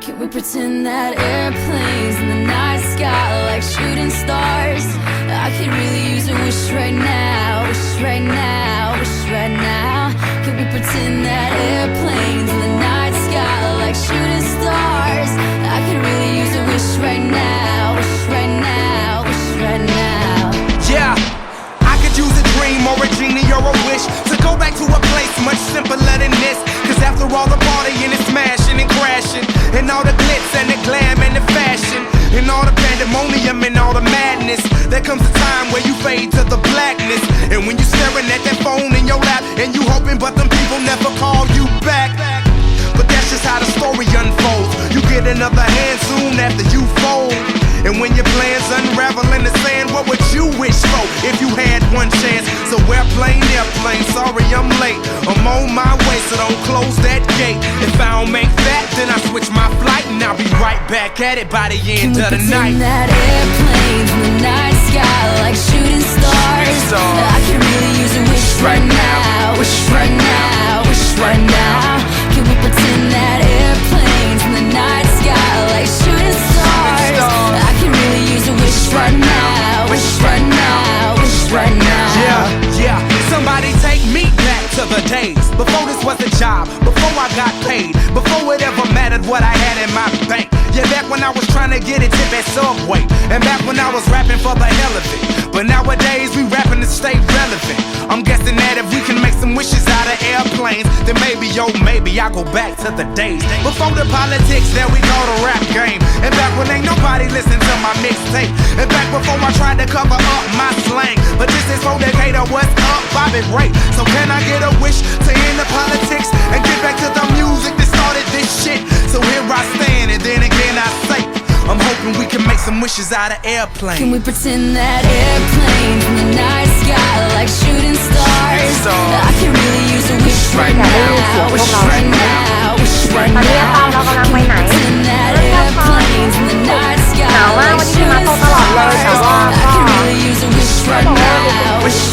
Can we pretend that airplanes in the night sky are like shooting stars? I could really use a wish right now, wish right now, wish right now. Can we pretend that airplanes in the night sky are like shooting stars? I could really use a wish right now, wish right now, wish right now. Yeah, I could use a dream or a genie or a wish to go back to a place much simpler than this. Cause after all the partying and smashing and crashing, and all the glitz and the glam and the fashion, and all the pandemonium and all the madness, there comes a time where you fade to the blackness. And when you're staring at that phone in your lap, and you hoping but them people never call you back. But that's just how the story unfolds. You get another hand soon after you fold. And when your plans unravel in the sand, what would you wish for if you had one chance? So airplane, sorry I'm late. I'm on my way, so don't close that gate. If I don't make that, then I switch my flight, and I'll be right back at it by the end of the night. Can we pretend that airplanes in the night sky are like shooting stars? I can really use a wish right now, wish right now, wish right now. Can we pretend that airplanes in the night sky are like shooting stars? I can really use a wish right now, wish right now, wish right now. Yeah, somebody take me back to the days before this was a job, before I got paid, before it ever mattered what I had in my bank. Yeah, back when I was trying to get a tip at Subway, and back when I was rapping for the hell of it. But nowadays we rapping to stay relevant. I'm guessing that if we can make some wishes out of airplanes, then maybe, oh maybe I'll go back to the days before the politics, there we go, the rap game. And back when ain't nobody listened to my mixtape, and back before I tried to cover up my slang. But this is for Decatur, what's up, Bobby Ray? So can I get a wish to end the politics and get back to the music that started this shit? So here I stand, and then again I say, I'm hoping we can make some wishes out of airplanes. Can we pretend that airplanes in the night sky are like shooting stars? I can really use a wish right now, wish right now, wish right ตอนนี้ now. เรากำลังไปไหน Pretend that airplanes in the night sky หนาว are มาก like วันนี้หิมะ shooting ตกตลอดเลย แต่ stars. ว่า I ก็ can really use a wish right now, wish